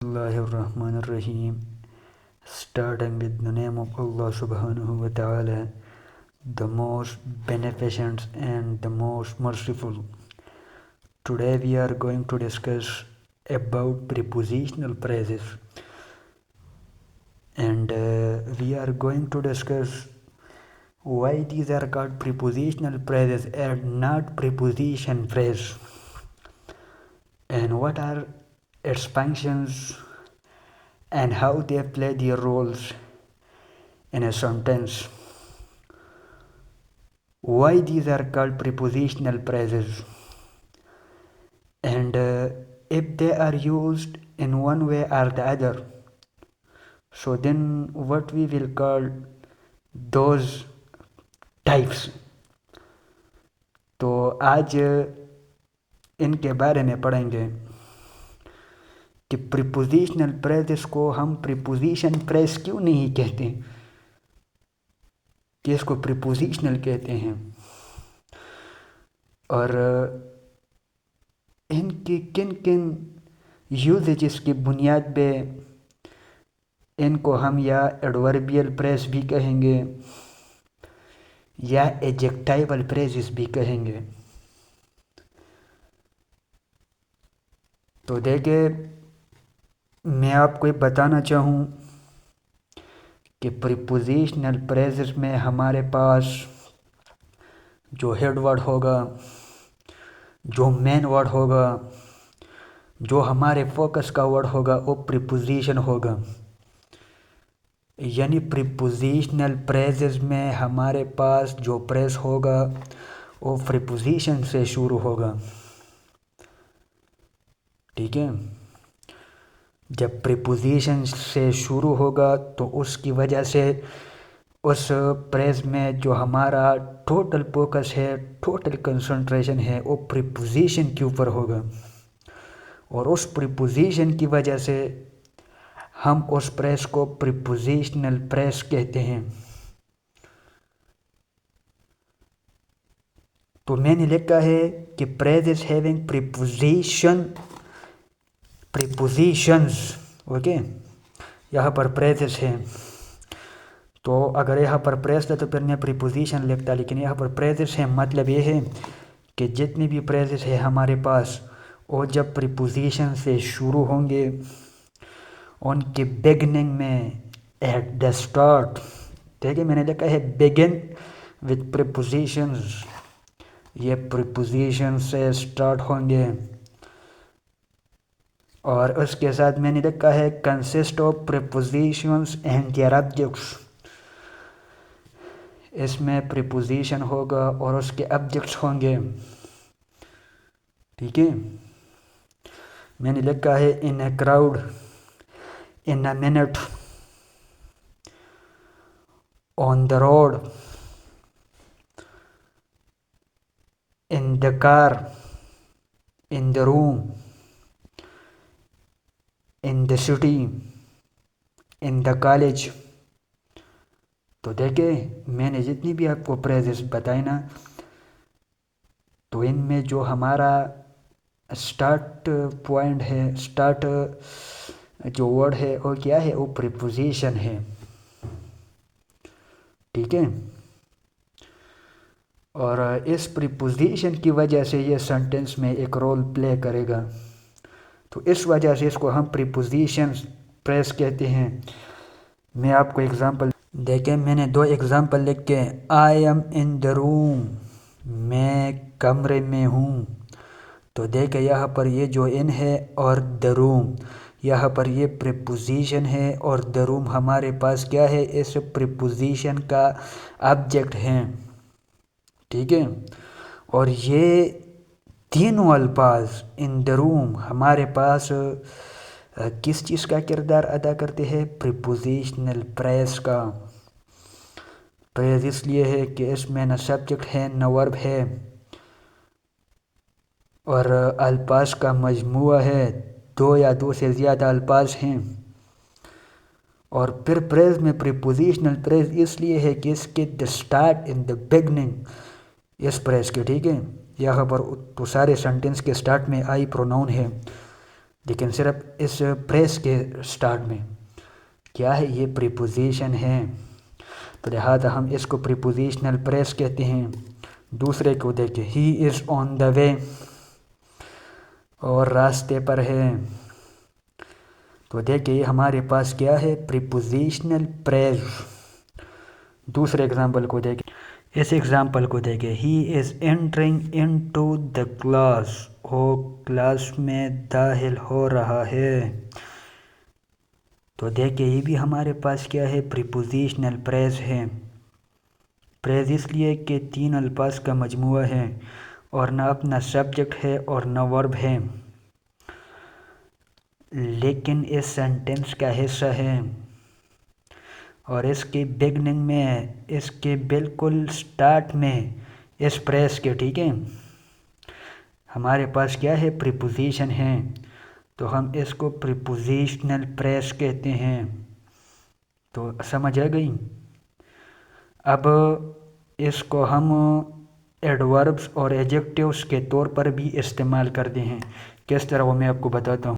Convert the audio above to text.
Bismillahirrahmanirrahim. Starting with the name of Allah subhanahu wa ta'ala, the most beneficent and the most merciful. Today we are going to discuss about prepositional phrases, and we are going to discuss why these are called prepositional phrases and not preposition phrase, and what are its functions and how they play their roles in a sentence. Why these are called prepositional phrases, and if they are used in one way or the other, so then what we will call those types. तो आज इनके बारे में पढ़ेंगे कि prepositional phrases को हम preposition phrase क्यों नहीं कहते, कि इसको प्रीपोजिशनल कहते हैं, और इनकी किन किन यूजेस की बुनियाद पे इनको हम या एडवर्बियल फ्रेज भी कहेंगे या एडजेक्टिवल फ्रेजेस भी कहेंगे। तो देखिए, मैं आपको ये बताना चाहूँ कि प्रीपोजिशनल फ्रेजेस में हमारे पास जो हेड वर्ड होगा, जो मेन वर्ड होगा, जो हमारे फोकस का वर्ड होगा, वो प्रीपोजिशन होगा। यानी प्रीपोजिशनल फ्रेजेस में हमारे पास जो फ्रेज होगा वो प्रीपोजिशन से शुरू होगा। ठीक है, जब प्रीपोजिशन से शुरू होगा तो उसकी वजह से उस फ्रेज में जो हमारा टोटल फोकस है, टोटल कंसंट्रेशन है, वो प्रीपोजिशन के ऊपर होगा, और उस प्रीपोजिशन की वजह से हम उस फ्रेज को प्रीपोजिशनल फ्रेज कहते हैं। तो मैंने लिखा है कि फ्रेजेस हैविंग प्रीपोजिशंस, ओके, यहाँ पर फ्रेजेस हैं, तो अगर यहाँ पर फ्रेज था तो फिर मैं प्रीपोजिशन लिखता, लेकिन यहाँ पर फ्रेजेस हैं, मतलब ये है कि जितने भी फ्रेजेस हैं हमारे पास, वो जब प्रीपोजिशन से शुरू होंगे, उनके बिगनिंग में, एट द स्टार्ट, ठीक है, मैंने लिखा है बिगिन विथ प्रीपोजिशंस, ये प्रीपोजिशन से स्टार्ट होंगे, और उसके साथ मैंने लिखा है consist of prepositions and their objects, इसमें प्रीपोजिशन होगा और उसके ऑब्जेक्ट्स होंगे। ठीक है, मैंने लिखा है in a crowd, in a minute, on the road, in the car, in the room, in the city, in the college. तो देखिए, मैंने जितनी भी आपको फ्रेजेस बताई ना, तो इनमें जो हमारा स्टार्ट पॉइंट है, स्टार्ट जो वर्ड है वो क्या है, वो प्रीपोजिशन है। ठीक है, और इस प्रीपोजिशन की वजह से ये सेंटेंस में एक रोल प्ले करेगा, तो इस वजह से इसको हम प्रीपोजिशन फ्रेज कहते हैं। मैं आपको एग्जांपल देखें, मैंने 2 एग्जांपल लिख के, I am in the room, मैं कमरे में हूँ, तो देखें यहाँ पर ये जो इन है और द रूम, यहाँ पर ये प्रीपोजिशन है, और द रूम हमारे पास क्या है, इस प्रीपोजिशन का ऑब्जेक्ट है। ठीक है, और ये तीनों अल्फाज इन द रूम हमारे पास किस चीज़ का किरदार अदा करते हैं, प्रीपोजिशनल फ्रेज का। फ्रेज इसलिए है कि इसमें न सब्जेक्ट है न वर्ब है, और अल्फाज का मजमुआ है, 2 या 2 से ज़्यादा अल्फाज हैं, और फिर फ्रेज में प्रीपोजिशनल फ्रेज इसलिए है कि इसके the start in the beginning इस फ्रेज के। ठीक है, यहाँ पर तो सारे सेंटेंस के स्टार्ट में आई प्रोनाउन है, لیکن صرف اس پریس کے سٹارٹ میں کیا ہے، یہ پریپوزیشن ہے، تو لہٰذا ہم اس کو پریپوزیشنل پریس کہتے ہیں۔ دوسرے کو دیکھیں، ہی از آن دا وے، اور راستے پر ہے، تو دیکھیں ہمارے پاس کیا ہے، پریپوزیشنل پریس۔ دوسرے اگزامپل کو دیکھیں، اس اگزامپل کو دیکھیں، he is entering into the class, وہ کلاس میں داخل ہو رہا ہے، تو دیکھیں یہ بھی ہمارے پاس کیا ہے، پریپوزیشنل پریس ہے۔ پریس اس لیے کہ 3 الفاظ کا مجموعہ ہے اور نہ اپنا سبجیکٹ ہے اور نہ ورب ہے، لیکن اس سینٹنس کا حصہ ہے، اور اس کے بگننگ میں، اس کے بالکل سٹارٹ میں اس پریس کے، ٹھیک ہے، ہمارے پاس کیا ہے، پریپوزیشن ہے، تو ہم اس کو پریپوزیشنل پریس کہتے ہیں۔ تو سمجھ آ گئی؟ اب اس کو ہم ایڈوربس اور ایڈجیکٹیوز کے طور پر بھی استعمال کرتے ہیں، کس طرح وہ میں آپ کو بتاتا ہوں۔